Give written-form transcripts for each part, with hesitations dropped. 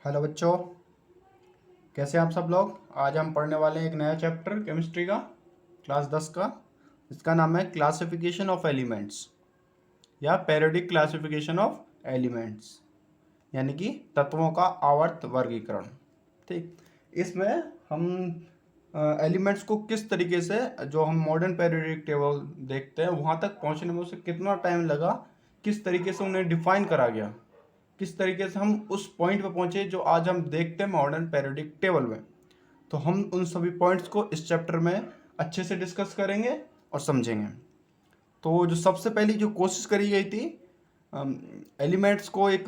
Hello बच्चों, कैसे हैं आप सब लोग। आज हम पढ़ने वाले हैं एक नया चैप्टर केमिस्ट्री का, क्लास 10 का। इसका नाम है क्लासिफिकेशन ऑफ एलिमेंट्स या पेरियोडिक क्लासिफिकेशन ऑफ एलिमेंट्स, यानी कि तत्वों का आवर्त वर्गीकरण। ठीक, इसमें हम एलिमेंट्स को किस तरीके से, जो हम मॉडर्न पेरियोडिक टेबल देखते हैं वहाँ तक पहुँचने में उसे कितना टाइम लगा, किस तरीके से उन्हें डिफाइन करा गया, किस तरीके से हम उस पॉइंट पे पहुंचे जो आज हम देखते हैं मॉडर्न पेरियोडिक टेबल में। तो हम उन सभी पॉइंट्स को इस चैप्टर में अच्छे से डिस्कस करेंगे और समझेंगे। तो जो सबसे पहली जो कोशिश करी गई थी एलिमेंट्स को एक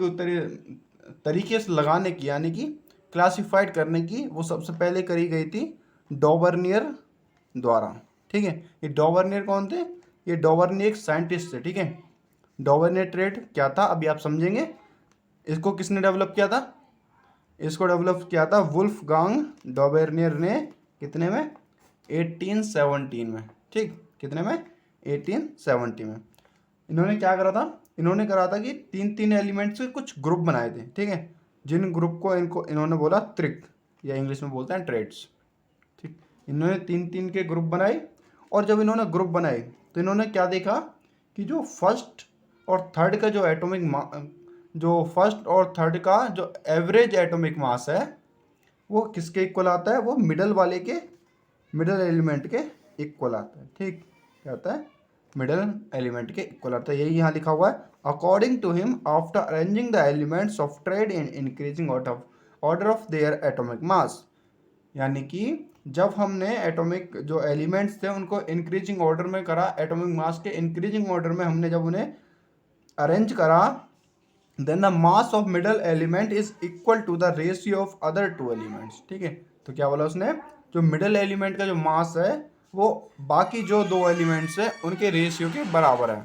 तरीके से लगाने की, यानी कि क्लासिफाइड करने की, वो सबसे पहले करी गई थी डॉवर्नियर द्वारा। ठीक है, ये डॉवर्नियर कौन थे? ये डॉवर्नियर एक साइंटिस्ट थे। ठीक है, डॉवर्नियर ट्रेड क्या था अभी आप समझेंगे। इसको किसने डेवलप किया था? इसको डेवलप किया था वुल्फगांग डॉबेर्नियर ने। कितने में? 1817 में। ठीक, कितने में? 1870 में। इन्होंने क्या करा था? इन्होंने करा था कि तीन तीन एलिमेंट्स के कुछ ग्रुप बनाए थे। ठीक है, जिन ग्रुप को इन्होंने बोला त्रिक, या इंग्लिश में बोलते हैं ट्रेड्स। ठीक, इन्होंने तीन तीन के ग्रुप बनाए, और जब इन्होंने ग्रुप बनाए तो इन्होंने क्या देखा कि जो फर्स्ट और थर्ड का जो एवरेज एटॉमिक मास है वो किसके इक्वल आता है? वो मिडल एलिमेंट के इक्वल आता है। ठीक, क्या आता है? मिडल एलिमेंट के इक्वल आता है। यही यहाँ लिखा हुआ है, according to him after arranging the elements of triad in increasing order of their atomic mass. यानी कि जब हमने एटॉमिक जो एलिमेंट्स थे उनको इंक्रीजिंग ऑर्डर में करा, एटॉमिक मास के इंक्रीजिंग ऑर्डर में हमने जब उन्हें अरेंज करा, then the mass of middle element is equal to the ratio of other two elements. ठीक है, तो क्या बोला उसने? जो मिडल एलिमेंट का जो मास है वो बाकी जो दो एलिमेंट्स है उनके रेशियो के बराबर है।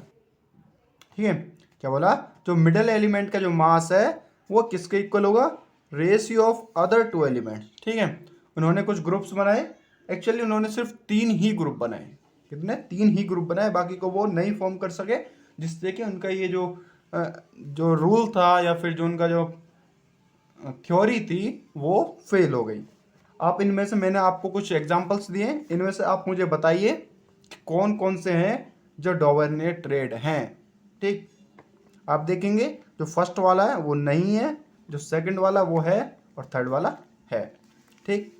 ठीक है, क्या बोला? जो मिडल एलिमेंट का जो मास है वो किसके इक्वल होगा? Ratio of other two elements. ठीक है, उन्होंने कुछ ग्रुप्स बनाए। एक्चुअली उन्होंने सिर्फ 3 ही ग्रुप बनाए। कितने? 3 ही ग्रुप बनाए, बाकी को वो नहीं फॉर्म कर सके, जिससे कि उनका ये जो रूल था या फिर जो उनका जो थ्योरी थी वो फेल हो गई। आप इनमें से, मैंने आपको कुछ एग्जांपल्स दिए, इनमें से आप मुझे बताइए कि कौन कौन से हैं जो डॉवर्नियर ट्रेड हैं। ठीक, आप देखेंगे जो फर्स्ट वाला है वो नहीं है, जो सेकंड वाला वो है, और थर्ड वाला है। ठीक,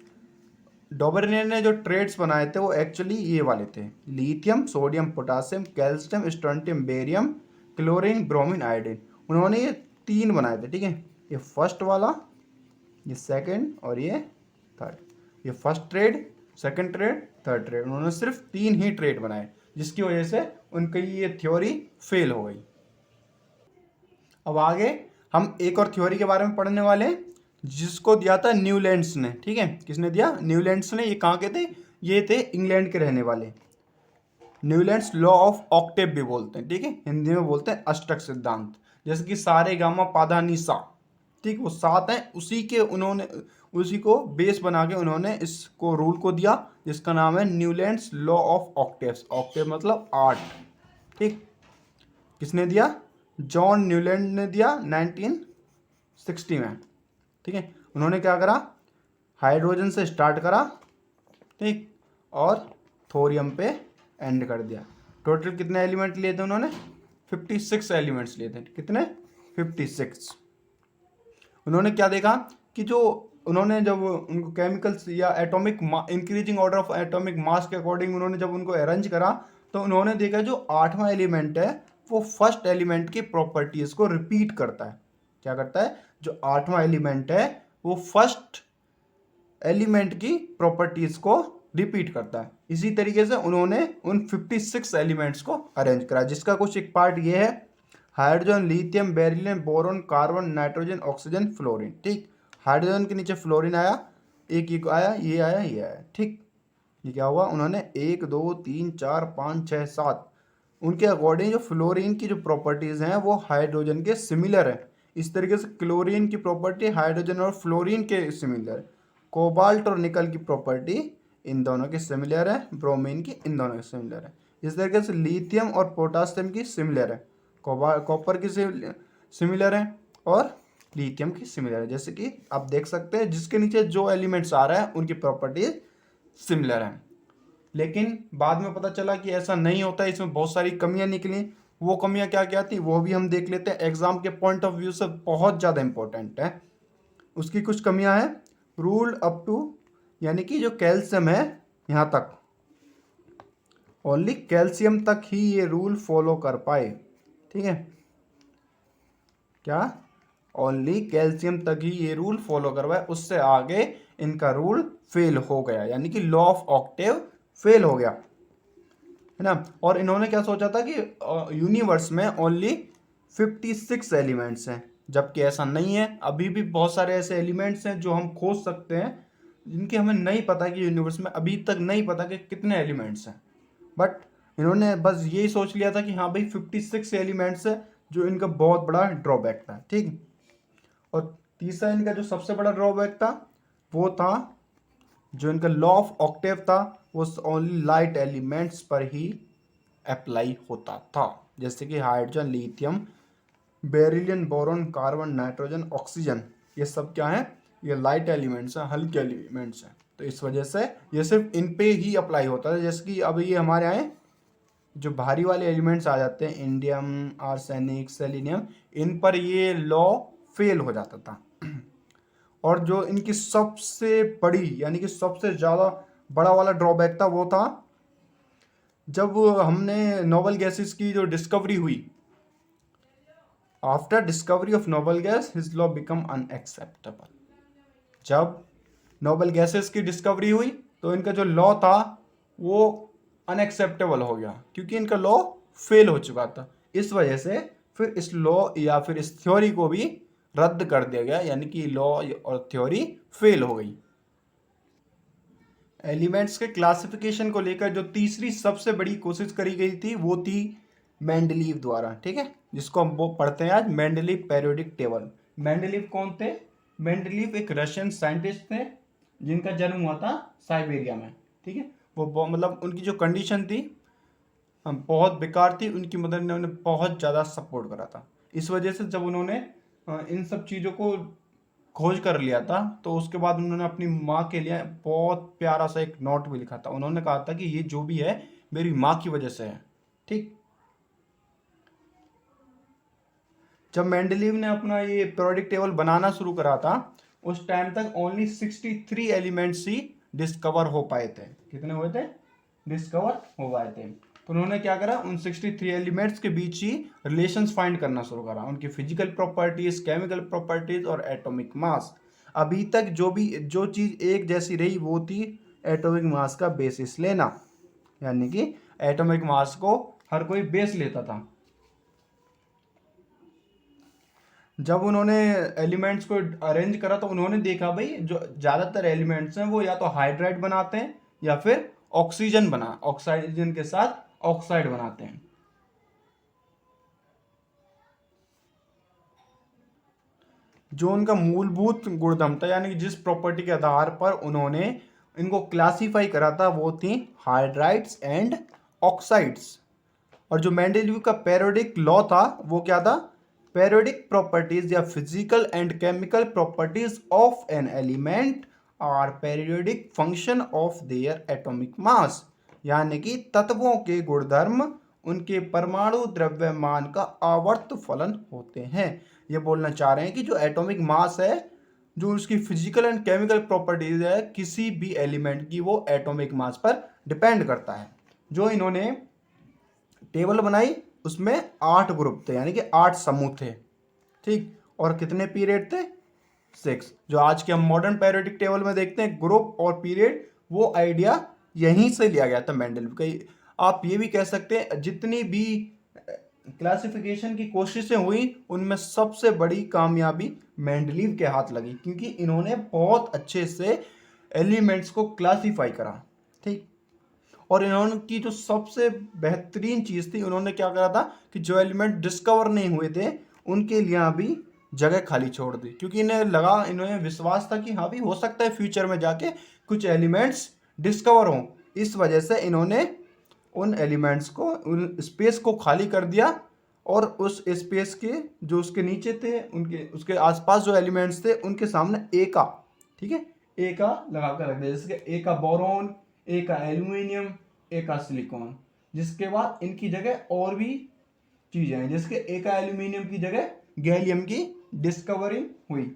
डॉबर्नियर ने जो ट्रेड्स बनाए थे वो एक्चुअली ये वाले थे: lithium, sodium, potassium, calcium, strontium, barium, chlorine, bromine, iodine. उन्होंने ये 3 बनाए थे। ठीक है, ये फर्स्ट वाला, ये सेकंड, और ये थर्ड। ये first trade, second trade, third trade. उन्होंने सिर्फ 3 ही ट्रेड बनाए, जिसकी वजह से उनकी ये थ्योरी फेल हो गई। अब आगे हम एक और थ्योरी के बारे में पढ़ने वाले हैं, जिसको दिया था न्यूलैंड्स ने। ठीक है, किसने दिया? न्यूलैंड्स ने। ये कहाँ के थे? ये थे इंग्लैंड के रहने वाले। न्यूलैंड्स लॉ ऑफ ऑक्टेव भी बोलते हैं। ठीक है, हिंदी में बोलते हैं अष्टक सिद्धांत। जैसे कि सारे गामा पाधा नी सा, ठीक, वो 7 हैं, उसी को बेस बना के उन्होंने इसको रूल को दिया, जिसका नाम है Newlands law of octaves. Octave मतलब 8। ठीक, किसने दिया? जॉन न्यूलैंड ने दिया 1960 में। ठीक है, उन्होंने क्या करा? हाइड्रोजन से स्टार्ट करा, ठीक, और थोरियम पे एंड कर दिया। टोटल कितने एलिमेंट लिए थे उन्होंने? 56 एलिमेंट्स लिए थे। कितने? 56। उन्होंने क्या देखा कि जो उन्होंने जब उनको केमिकल्स या atomic increasing order of atomic mass के अकॉर्डिंग उन्होंने जब उनको अरेंज करा, तो उन्होंने देखा जो 8वां एलिमेंट है वो फर्स्ट एलिमेंट की प्रॉपर्टीज को रिपीट करता है। क्या करता है? जो 8वां एलिमेंट है वो फर्स्ट एलिमेंट की प्रॉपर्टीज को रिपीट करता है। इसी तरीके से उन्होंने उन 56 एलिमेंट्स को अरेंज करा, जिसका कुछ एक पार्ट ये है: hydrogen, lithium, beryllium, boron, carbon, nitrogen, oxygen, fluorine. ठीक, हाइड्रोजन के नीचे फ्लोरीन आया, एक ये आया, ये आया, ये आया। ठीक, ये क्या हुआ? उन्होंने 1 2 3 4 5 6 7 उनके अकॉर्डिंग जो फ्लोरीन की जो प्रॉपर्टीज हैं वो हाइड्रोजन के सिमिलर है। इस तरीके से क्लोरीन की प्रॉपर्टी हाइड्रोजन और फ्लोरीन के सिमिलर है। कोबाल्ट और निकल की प्रॉपर्टी इन दोनों की सिमिलर है, ब्रोमीन की इन दोनों की सिमिलर है। इस तरीके से लिथियम और पोटासियम की सिमिलर है, कॉपर की सिमिलर है, और लिथियम की सिमिलर है। जैसे कि आप देख सकते हैं जिसके नीचे जो एलिमेंट्स आ रहा है उनकी प्रॉपर्टीज सिमिलर है। लेकिन बाद में पता चला कि ऐसा नहीं होता, इसमें बहुत सारी कमियां निकली। वो कमियां क्या क्या थी वो भी हम देख लेते हैं, एग्जाम के पॉइंट ऑफ व्यू से बहुत ज़्यादा इंपॉर्टेंट है। उसकी कुछ कमियां हैं। रूल अप टू, यानी कि जो कैल्शियम है यहाँ तक, ओनली कैल्शियम तक ही ये रूल फॉलो कर पाए। ठीक है, क्या ओनली कैल्शियम तक ही ये रूल फॉलो करवाए, उससे आगे इनका रूल फेल हो गया, यानी कि लॉ ऑफ ऑक्टेव फेल हो गया, है ना। और इन्होंने क्या सोचा था कि यूनिवर्स में ओनली 56 एलिमेंट्स हैं, जबकि ऐसा नहीं है। अभी भी बहुत सारे ऐसे एलिमेंट्स हैं जो हम खोज सकते हैं, जिनके हमें नहीं पता कि यूनिवर्स में अभी तक नहीं पता कि कितने एलिमेंट्स हैं। बट इन्होंने बस यही सोच लिया था कि हाँ भाई 56 एलिमेंट्स है, जो इनका बहुत बड़ा ड्रॉबैक था। ठीक, और तीसरा इनका जो सबसे बड़ा ड्रॉबैक था वो था जो इनका लॉ ऑफ ऑक्टेव था, वो ओनली लाइट एलिमेंट्स पर ही अप्लाई होता था, जैसे कि hydrogen, lithium, beryllium, boron, carbon, nitrogen, oxygen, ये सब क्या है, ये लाइट एलिमेंट्स हैं, हल्के एलिमेंट्स हैं। तो इस वजह से ये सिर्फ इन पे ही अप्लाई होता है। जैसे कि अब ये हमारे यहाँ जो भारी वाले एलिमेंट्स आ जाते हैं, इंडियम, आर्सेनिक, सेलेनियम, इन पर ये लॉ फेल हो जाता था। और जो इनकी सबसे बड़ी, यानी कि सबसे ज़्यादा बड़ा वाला ड्रॉबैक था वो था जब हमने नोबल गैसेस की जो डिस्कवरी हुई, after discovery of noble gas his law become unacceptable. जब नोबल गैसेस की डिस्कवरी हुई तो इनका जो लॉ था वो अनएक्सेप्टेबल हो गया, क्योंकि इनका लॉ फेल हो चुका था। इस वजह से फिर इस लॉ या फिर इस थ्योरी को भी रद्द कर दिया गया, यानी कि लॉ और थ्योरी फेल हो गई। एलिमेंट्स के क्लासिफिकेशन को लेकर जो तीसरी सबसे बड़ी कोशिश करी गई थी वो थी मेंडलीव द्वारा। ठीक है, जिसको हम वो पढ़ते हैं आज, मेंडलीव पीरियोडिक टेबल। मेंडलीव कौन थे? मेंडलीव एक रशियन साइंटिस्ट थे जिनका जन्म हुआ था साइबेरिया में। ठीक है, वो मतलब उनकी जो कंडीशन थी बहुत बेकार थी, उनकी मदर ने उन्हें बहुत ज़्यादा सपोर्ट करा था। इस वजह से जब उन्होंने इन सब चीज़ों को खोज कर लिया था तो उसके बाद उन्होंने अपनी माँ के लिए बहुत प्यारा सा एक नोट भी लिखा था। उन्होंने कहा था कि ये जो भी है मेरी माँ की वजह से है। ठीक, जब मेंडलीव ने अपना ये पीरियोडिक टेबल बनाना शुरू करा था उस टाइम तक ओनली 63 एलिमेंट्स ही डिस्कवर हो पाए थे। कितने हुए थे? डिस्कवर हो पाए थे। तो उन्होंने क्या करा, उन 63 एलिमेंट्स के बीच ही रिलेशंस फाइंड करना शुरू करा, उनकी फिजिकल प्रॉपर्टीज, केमिकल प्रॉपर्टीज और एटॉमिक मास। अभी तक जो चीज़ एक जैसी रही वो थी एटॉमिक मास का बेसिस लेना, यानी कि एटॉमिक मास को हर कोई बेस लेता था। जब उन्होंने एलिमेंट्स को अरेंज करा तो उन्होंने देखा भाई जो ज़्यादातर एलिमेंट्स हैं वो या तो हाइड्राइड बनाते हैं या फिर ऑक्सीजन के साथ ऑक्साइड बनाते हैं। जो उनका मूलभूत गुणधर्म था, यानी कि जिस प्रॉपर्टी के आधार पर उन्होंने इनको क्लासीफाई करा था वो थी हाइड्राइड्स एंड ऑक्साइड्स। और जो मेंडलीव का पीरियोडिक लॉ था वो क्या था? पीरियोडिक प्रॉपर्टीज या physical and chemical properties of an element are periodic function of their atomic mass, यानी कि तत्वों के गुणधर्म उनके परमाणु द्रव्यमान का आवर्त फलन होते हैं। ये बोलना चाह रहे हैं कि जो एटॉमिक मास है, जो उसकी फिजिकल एंड केमिकल प्रॉपर्टीज है किसी भी एलिमेंट की, वो एटॉमिक मास पर डिपेंड करता है। जो इन्होंने टेबल बनाई उसमें 8 ग्रुप थे, यानी कि 8 समूह थे। ठीक, और कितने पीरियड थे? 6। जो आज के हम मॉडर्न पीरियोडिक टेबल में देखते हैं ग्रुप और पीरियड, वो आइडिया यहीं से लिया गया था मेंडलीव का। आप ये भी कह सकते हैं जितनी भी क्लासिफिकेशन की कोशिशें हुई उनमें सबसे बड़ी कामयाबी मेंडलीव के हाथ लगी, क्योंकि इन्होंने बहुत अच्छे से एलिमेंट्स को क्लासीफाई करा। ठीक, और इन्होंने की जो सबसे बेहतरीन चीज़ थी, उन्होंने क्या करा था कि जो एलिमेंट डिस्कवर नहीं हुए थे उनके लिए अभी जगह खाली छोड़ दी, क्योंकि इन्हें विश्वास था कि हाँ भी हो सकता है फ्यूचर में जाके कुछ एलिमेंट्स डिस्कवर हों। इस वजह से इन्होंने उन एलिमेंट्स को, उन स्पेस को खाली कर दिया और उस स्पेस के जो उसके नीचे थे, उनके उसके आसपास जो एलिमेंट्स थे उनके सामने ए का, ठीक है, ए का लगा कर रख दिया, जैसे कि ए का बोरॉन, ए का एल्यूमिनियम, ए का सिलिकॉन। जिसके बाद इनकी जगह और भी चीजें हैं, जिसके ए का एल्यूमिनियम की जगह गैलियम की डिस्कवरी हुई।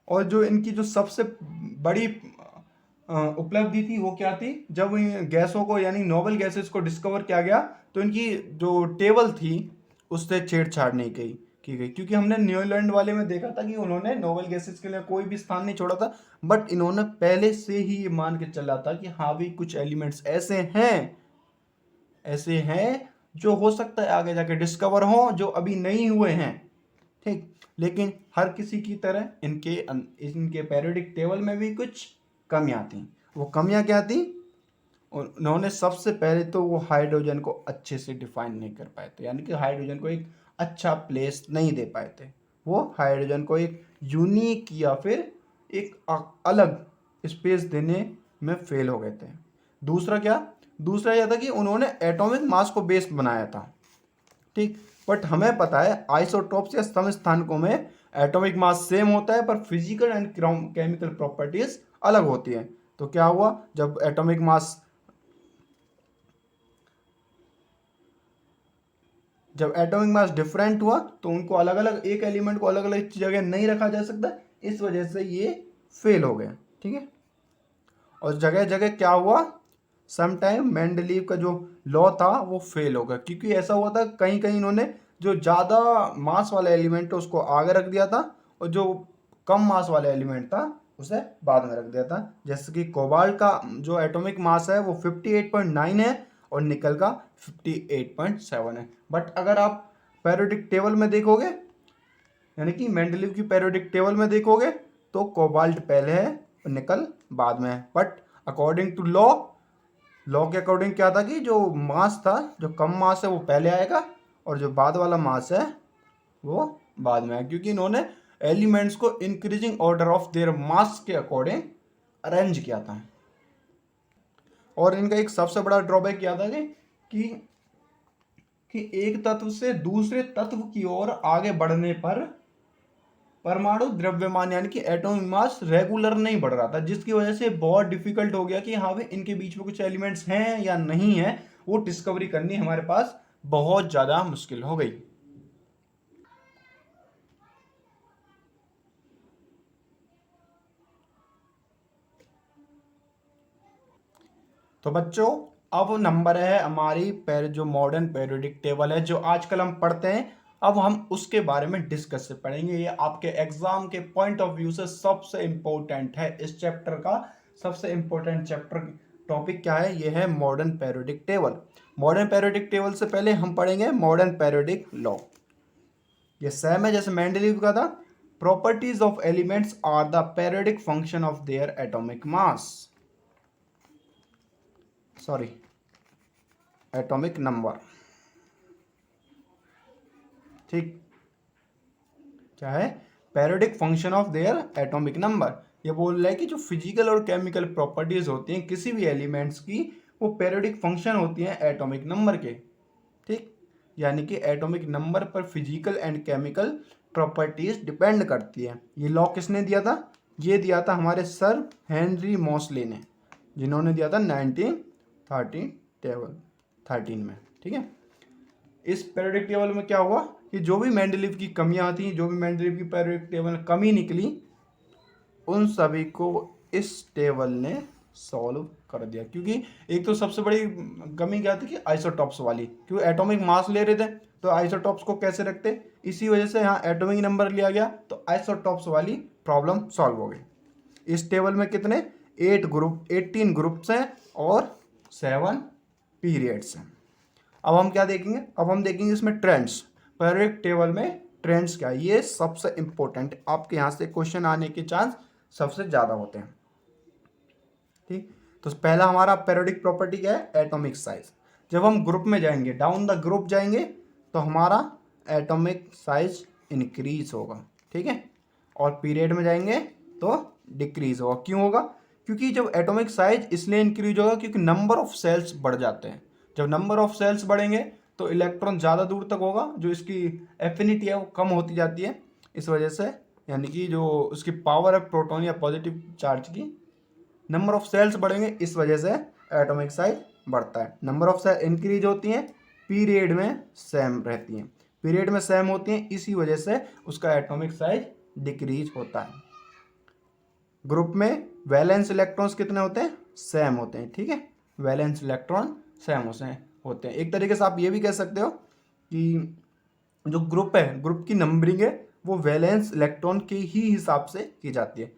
और जो इनकी जो सबसे बड़ी उपलब्धि थी वो क्या थी, जब इन गैसों को यानी नोबल गैसेस को डिस्कवर किया गया तो इनकी जो टेबल थी उससे छेड़छाड़ नहीं की गई, क्योंकि हमने न्यूजीलैंड वाले में देखा था कि उन्होंने नोबल गैसेस के लिए कोई भी स्थान नहीं छोड़ा था, बट इन्होंने पहले से ही ये मान के चला था कि हाँ भी कुछ एलिमेंट्स ऐसे हैं जो हो सकता है आगे जाके डिस्कवर हो, जो अभी नहीं हुए हैं, ठीक। लेकिन हर किसी की तरह इनके पेरियोडिक टेबल में भी कुछ कमियां थी। वो कमियां क्या थी? उन्होंने सबसे पहले तो वो हाइड्रोजन को अच्छे से डिफाइन नहीं कर पाए थे, यानी कि हाइड्रोजन को एक अच्छा प्लेस नहीं दे पाए थे। वो हाइड्रोजन को एक यूनिक या फिर एक अलग स्पेस देने में फेल हो गए थे। दूसरा यह था कि उन्होंने एटॉमिक मास को बेस बनाया था, ठीक। बट हमें पता है आइसोटोप्स या समस्थानिकों में एटॉमिक मास सेम होता है, पर फिजिकल एंड केमिकल प्रॉपर्टीज अलग होती है। तो क्या हुआ, जब एटॉमिक मास डिफरेंट हुआ तो उनको अलग अलग, एक एलिमेंट को अलग अलग जगह नहीं रखा जा सकता, इस वजह से ये फेल हो गया, ठीक है। और जगह जगह क्या हुआ, समटाइम मेंडलीव का जो लॉ था वो फेल हो गया, क्योंकि ऐसा हुआ था कहीं कहीं इन्होंने जो ज़्यादा मास वाला एलिमेंट है उसको आगे रख दिया था, और जो कम मास वाला एलिमेंट था उसे बाद में रख दिया था। जैसे कि कोबाल्ट का जो एटॉमिक मास है वो 58.9 है और निकल का 58.7 है। बट अगर आप पेरियोडिक टेबल में देखोगे, यानी कि मेंडलीव की पेरियोडिक टेबल में देखोगे, तो कोबाल्ट पहले है और निकल बाद में है। बट अकॉर्डिंग टू लॉ के अकॉर्डिंग क्या था कि जो मास था, जो कम मास है वो पहले आएगा और जो बाद वाला मास है वो बाद में आएगा, क्योंकि इन्होंने एलिमेंट्स को increasing order of their mass के अकॉर्डिंग अरेंज किया था। और इनका एक सबसे बड़ा ड्रॉबैक क्या था कि एक तत्व से दूसरे तत्व की ओर आगे बढ़ने पर परमाणु द्रव्यमान यानी कि एटॉमिक मास रेगुलर नहीं बढ़ रहा था, जिसकी वजह से बहुत डिफिकल्ट हो गया कि हाँ भाई इनके बीच में कुछ एलिमेंट्स हैं या नहीं है, वो डिस्कवरी करनी हमारे पास बहुत ज़्यादा मुश्किल हो गई। तो बच्चों, अब नंबर है हमारी जो मॉडर्न पेरियोडिक टेबल है जो आजकल हम पढ़ते हैं, अब हम उसके बारे में डिस्कस पढ़ेंगे। ये आपके एग्जाम के पॉइंट ऑफ व्यू से सबसे इंपॉर्टेंट है। इस चैप्टर का सबसे इंपॉर्टेंट टॉपिक क्या है? ये है modern periodic table. Modern periodic table से पहले हम पढ़ेंगे मॉडर्न पेरियोडिक लॉ। ये सेम है जैसे मेंडलीव का था। Properties of elements are the periodic function of their atomic mass, sorry atomic number, ठीक। क्या है? Periodic function of their atomic number. ये बोल रहा है कि जो फिजिकल और केमिकल प्रॉपर्टीज होती हैं किसी भी एलिमेंट्स की, वो पेरियोडिक फंक्शन होती हैं एटॉमिक नंबर के, ठीक। यानी कि एटॉमिक नंबर पर physical and chemical properties depend करती है। ये लॉ किसने दिया था? ये दिया था हमारे सर हेनरी मोसले ने, जिन्होंने दिया था 1913 में, ठीक है। इस पेरियोडिक टेबल में क्या हुआ कि जो भी मेंडलीव की कमियां थी, जो भी मेंडलीव की पेरियोडिक टेबल में कमी निकली, उन सभी को इस टेबल ने सॉल्व कर दिया। क्योंकि एक तो सबसे बड़ी कमी क्या थी कि आइसोटॉप्स वाली, क्योंकि एटॉमिक मास ले रहे थे तो आइसोटॉप्स को कैसे रखते, इसी वजह से यहाँ एटॉमिक नंबर लिया गया, तो आइसोटॉप्स वाली प्रॉब्लम सॉल्व हो गई। इस टेबल में कितने 18 ग्रुप्स हैं और 7 पीरियड्स हैं। अब हम क्या देखेंगे? अब हम देखेंगे इसमें ट्रेंड्स। पेरियोडिक टेबल में ट्रेंड्स क्या है, ये सबसे इंपॉर्टेंट, आपके यहाँ से क्वेश्चन आने के चांस सबसे ज़्यादा होते हैं, ठीक। तो पहला हमारा पेरियोडिक प्रॉपर्टी क्या है? Atomic size. जब हम ग्रुप में जाएंगे, डाउन द ग्रुप जाएंगे, तो हमारा एटॉमिक साइज इंक्रीज होगा, ठीक है। और पीरियड में जाएंगे तो डिक्रीज होगा। क्यों होगा? क्योंकि जब एटॉमिक साइज इसलिए इंक्रीज होगा क्योंकि नंबर ऑफ सेल्स बढ़ जाते हैं। जब नंबर ऑफ सेल्स बढ़ेंगे तो इलेक्ट्रॉन ज़्यादा दूर तक होगा, जो इसकी एफिनिटी है वो कम होती जाती है इस वजह से, यानी कि जो उसकी पावर है प्रोटॉन या पॉजिटिव चार्ज की। नंबर ऑफ सेल्स बढ़ेंगे इस वजह से एटॉमिक साइज बढ़ता है। नंबर ऑफ सेल इंक्रीज होती हैं, पीरियड में सेम रहती हैं, पीरियड में सेम होती हैं, इसी वजह से उसका एटॉमिक साइज डिक्रीज होता है। ग्रुप में वैलेंस इलेक्ट्रॉन्स कितने होते हैं? सेम होते हैं, ठीक है, वैलेंस इलेक्ट्रॉन सेम होते हैं। एक तरीके से आप ये भी कह सकते हो कि जो ग्रुप है, ग्रुप की नंबरिंग है वो वैलेंस इलेक्ट्रॉन के ही हिसाब से की जाती है।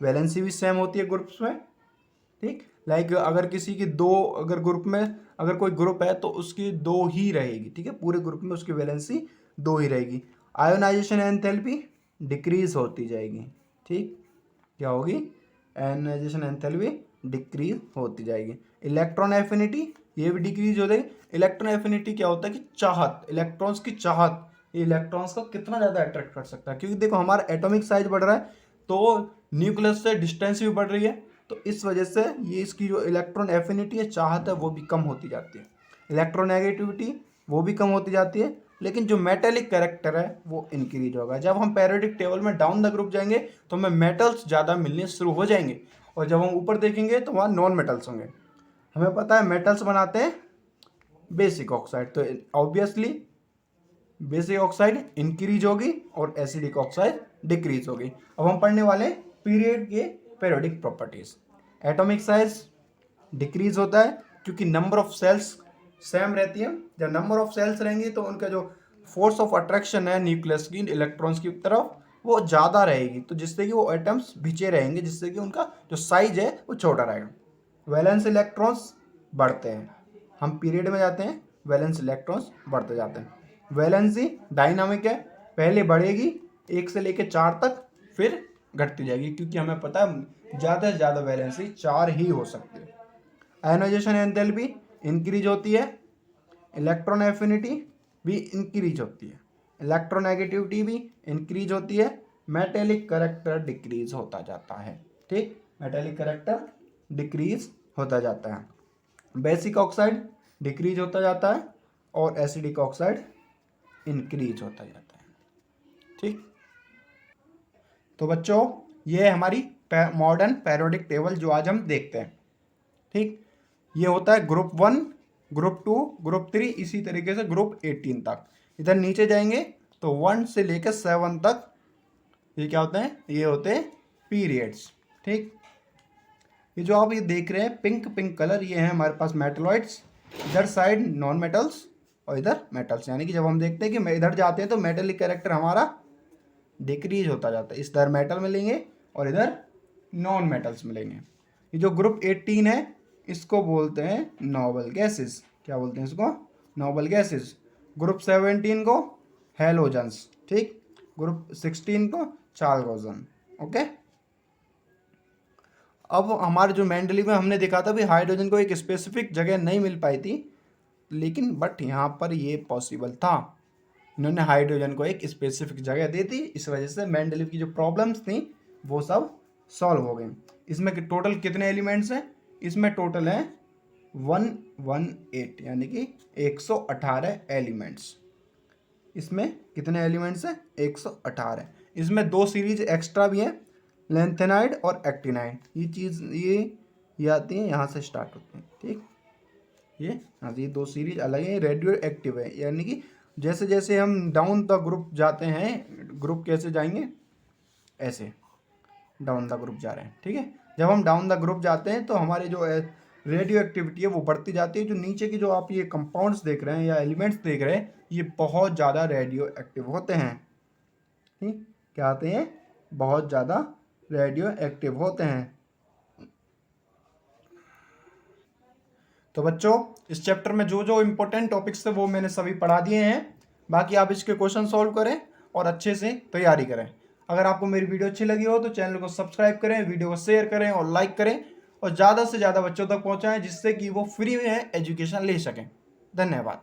वैलेंसी भी सेम होती है ग्रुप्स में, ठीक। लाइक अगर किसी की दो, अगर ग्रुप में अगर कोई ग्रुप है तो उसकी दो ही रहेगी, ठीक है, पूरे ग्रुप में उसकी वैलेंसी दो ही रहेगी। आयोनाइजेशन एंथैल्पी डिक्रीज होती जाएगी, ठीक, क्या होगी? आयोनाइजेशन एंथैल्पी डिक्रीज होती जाएगी। इलेक्ट्रॉन एफिनिटी ये भी डिक्रीज हो जाएगी। इलेक्ट्रॉन एफिनिटी क्या होता है कि चाहत, इलेक्ट्रॉन्स की चाहत, ये इलेक्ट्रॉन्स को कितना ज़्यादा अट्रैक्ट कर सकता है, क्योंकि देखो हमारा एटॉमिक साइज बढ़ रहा है तो न्यूक्लियस से डिस्टेंस भी बढ़ रही है, तो इस वजह से ये इसकी जो इलेक्ट्रॉन एफिनिटी है, चाहत है, वो भी कम होती जाती है। इलेक्ट्रोनेगेटिविटी वो भी कम होती जाती है, लेकिन जो मेटेलिक कैरेक्टर है वो इंक्रीज होगा। जब हम पेरियोडिक टेबल में डाउन द ग्रुप जाएंगे तो हमें मेटल्स ज़्यादा मिलने शुरू हो जाएंगे, और जब हम ऊपर देखेंगे तो वहाँ नॉन मेटल्स होंगे। हमें पता है मेटल्स बनाते हैं बेसिक ऑक्साइड, तो ऑब्वियसली बेसिक ऑक्साइड इंक्रीज होगी और एसिडिक ऑक्साइड डिक्रीज होगी। अब हम पढ़ने वाले पीरियड के periodic properties. Atomic size decrease होता है क्योंकि नंबर ऑफ सेल्स सेम रहती है। जब नंबर ऑफ सेल्स रहेंगी तो उनका जो फोर्स ऑफ अट्रैक्शन है न्यूक्लियस की इलेक्ट्रॉन्स की तरफ वो ज़्यादा रहेगी, तो जिससे कि वो एटम्स भिचे रहेंगे, जिससे कि उनका जो साइज है वो छोटा रहेगा। वैलेंस इलेक्ट्रॉन्स बढ़ते हैं, हम पीरियड में जाते हैं, वैलेंस इलेक्ट्रॉन्स बढ़ते जाते हैं। वैलेंसी डायनामिक है, पहले बढ़ेगी 1 से लेकर 4 तक, फिर घटती जाएगी, क्योंकि हमें पता है ज़्यादा से ज़्यादा वैलेंसी 4 ही हो सकती है। आयोनाइजेशन एंथैल्पी इंक्रीज होती है, इलेक्ट्रॉन एफिनिटी भी इंक्रीज होती है, इलेक्ट्रोनेगेटिविटी भी इंक्रीज होती है, मेटेलिक कैरेक्टर डिक्रीज होता जाता है, ठीक, मेटेलिक कैरेक्टर डिक्रीज होता जाता है। बेसिक ऑक्साइड डिक्रीज होता जाता है और एसिडिक ऑक्साइड इंक्रीज होता जाता है, ठीक। तो बच्चों ये है हमारी मॉडर्न पेरियोडिक टेबल जो आज हम देखते हैं, ठीक। ये होता है ग्रुप 1, ग्रुप 2, ग्रुप 3, इसी तरीके से ग्रुप 18 तक। इधर नीचे जाएंगे तो 1 से लेकर 7 तक ये क्या होते हैं? ये होते हैं पीरियड्स, ठीक। ये जो आप ये देख रहे हैं पिंक कलर, ये है हमारे पास मेटलॉइड्स, इधर साइड नॉन मेटल्स और इधर मेटल्स, यानी कि जब हम देखते हैं कि इधर जाते हैं तो मेटेलिक कैरेक्टर हमारा डिक्रीज होता जाता है, इधर मेटल मिलेंगे और इधर नॉन मेटल्स मिलेंगे। ये जो ग्रुप 18 है इसको बोलते हैं नोबल गैसेस, क्या बोलते हैं इसको? Noble gases. ग्रुप 17 को हेलोजन्स, ठीक, ग्रुप 16 को चार्ल्गोजन, ओके। अब हमारे जो मेंडली में हमने देखा था भी हाइड्रोजन को एक स्पेसिफिक जगह नहीं मिल पाई थी, लेकिन बट यहाँ पर ये पॉसिबल था, इन्होंने हाइड्रोजन को एक स्पेसिफिक जगह दे दी, इस वजह से मेंडलीव की जो प्रॉब्लम्स थी वो सब सॉल्व हो गई। इसमें टोटल कितने एलिमेंट्स हैं? इसमें टोटल है 118, यानी कि 118 एलिमेंट्स। इसमें कितने एलिमेंट्स हैं? 118। इसमें 2 सीरीज एक्स्ट्रा भी हैं, लेंथेनाइड और एक्टिनाइड। ये चीज़ ये आती है यहाँ से स्टार्ट होती है, ठीक। ये हाँ, ये 2 सीरीज अलग है, रेडियो एक्टिव है, यानी कि जैसे जैसे हम डाउन द ग्रुप जाते हैं, ग्रुप कैसे जाएंगे? ऐसे डाउन द ग्रुप जा रहे हैं, ठीक है। जब हम डाउन द ग्रुप जाते हैं तो हमारे जो रेडियो एक्टिविटी है वो बढ़ती जाती है। जो नीचे की जो आप ये कंपाउंड्स देख रहे हैं या एलिमेंट्स देख रहे हैं, ये बहुत ज़्यादा रेडियो एक्टिव होते हैं, ठीक, क्या आते हैं? बहुत ज़्यादा रेडियो एक्टिव होते हैं। तो बच्चों इस चैप्टर में जो जो इम्पोर्टेंट टॉपिक्स थे वो मैंने सभी पढ़ा दिए हैं, बाकी आप इसके क्वेश्चन सॉल्व करें और अच्छे से तैयारी करें। अगर आपको मेरी वीडियो अच्छी लगी हो तो चैनल को सब्सक्राइब करें, वीडियो को शेयर करें और लाइक करें, और ज़्यादा से ज़्यादा बच्चों तक पहुँचाएं, जिससे कि वो फ्री में एजुकेशन ले सकें। धन्यवाद।